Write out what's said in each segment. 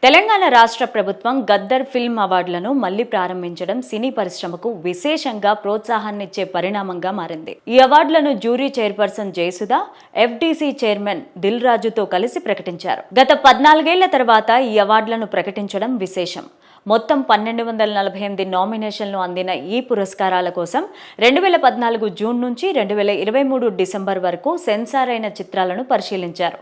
తెలంగాణ రాష్ట్ర ప్రభుత్వం గద్దర్ ఫిల్మ్ అవార్డులను మళ్లీ ప్రారంభించడం సినీ పరిశ్రమకు విశేషంగా ప్రోత్సాహాన్నిచ్చే పరిణామంగా మారింది. ఈ అవార్డులను jury chairperson Jayasudha, FDC chairman Dil రాజుతో కలిసి ప్రకటించారు. గత 14 ఏళ్ల తర్వాత ఈ అవార్డులను ప్రకటించడం విశేషం. మొత్తం 1248 నామినేషన్లు అందిన ఈ పురస్కారాల కోసం 2014 జూన్ నుంచి 2023 డిసెంబర్ వరకు సెన్సార్ అయిన చిత్రాలను పరిశీలించారు.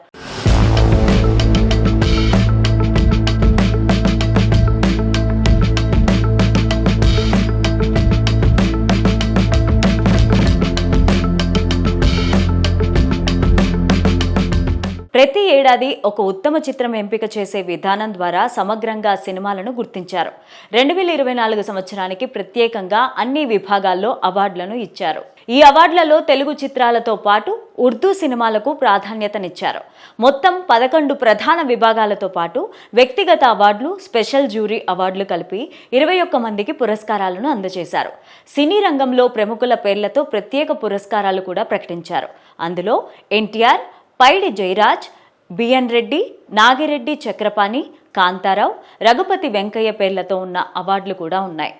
ప్రతి ఏడాది ఒక ఉత్తమ చిత్రం ఎంపిక చేసే విధానం ద్వారా సమగ్రంగా సినిమాలను గుర్తించారు. 2024 సంవత్సరానికి ప్రత్యేకంగా అన్ని విభాగాల్లో అవార్డులను ఇచ్చారు. ఈ అవార్డులలో తెలుగు చిత్రాలతో పాటు ఉర్దూ సినిమాలకు ప్రాధాన్యతనిచ్చారు. మొత్తం 11 ప్రధాన విభాగాలతో పాటు వ్యక్తిగత అవార్డులు, స్పెషల్ జ్యూరీ అవార్డులు కలిపి 21 మందికి పురస్కారాలను అందజేశారు. సినీ రంగంలో ప్రముఖుల పేర్లతో ప్రత్యేక పురస్కారాలు కూడా ప్రకటించారు. అందులో ఎన్టీఆర్, పైడి జయరాజ్, బిఎన్ రెడ్డి, నాగిరెడ్డి చక్రపాణి, కాంతారావు, రఘుపతి వెంకయ్య పేర్లతో ఉన్న అవార్డులు కూడా ఉన్నాయి.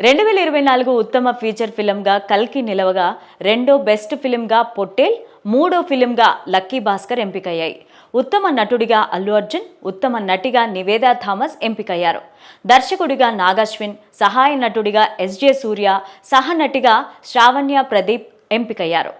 రెండు 2024 ఉత్తమ ఫీచర్ ఫిల్మ్గా కల్కి నిలవగా, రెండో బెస్ట్ ఫిల్మ్గా పొట్టేల్, మూడో ఫిల్మ్గా లక్కీ భాస్కర్ ఎంపికయ్యాయి. ఉత్తమ నటుడిగా అల్లు అర్జున్, ఉత్తమ నటిగా నివేదా థామస్ ఎంపికయ్యారు. దర్శకుడిగా నాగాశ్విన్, సహాయ నటుడిగా ఎస్జే సూర్య, సహనటిగా శ్రావణ్య ప్రదీప్ ఎంపికయ్యారు.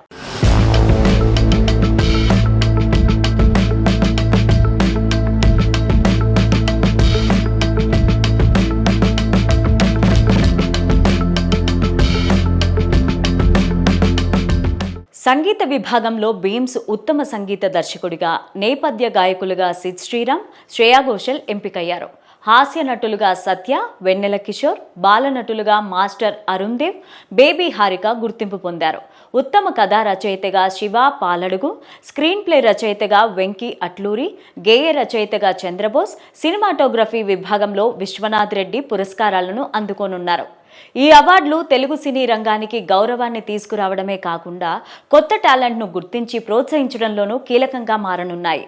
సంగీత విభాగంలో బీమ్స్ ఉత్తమ సంగీత దర్శకుడిగా, నేపథ్య గాయకులుగా సిద్ శ్రీరామ్, శ్రేయా ఘోషల్ ఎంపికయ్యారు. హాస్య నటులుగా సత్య, వెన్నెల కిషోర్, బాలనటులుగా మాస్టర్ అరుణ్ దేవ్, బేబీ హారిక గుర్తింపు పొందారు. ఉత్తమ కథా రచయితగా శివ పాలడుగు, స్క్రీన్ ప్లే రచయితగా వెంకీ అట్లూరి, గేయ రచయితగా చంద్రబోస్, సినిమాటోగ్రఫీ విభాగంలో విశ్వనాథ్ రెడ్డి పురస్కారాలను అందుకోనున్నారు. ఈ అవార్డులు తెలుగు సినీ రంగానికి గౌరవాన్ని తీసుకురావడమే కాకుండా కొత్త టాలెంట్ను గుర్తించి ప్రోత్సహించడంలోనూ కీలకంగా మారనున్నాయి.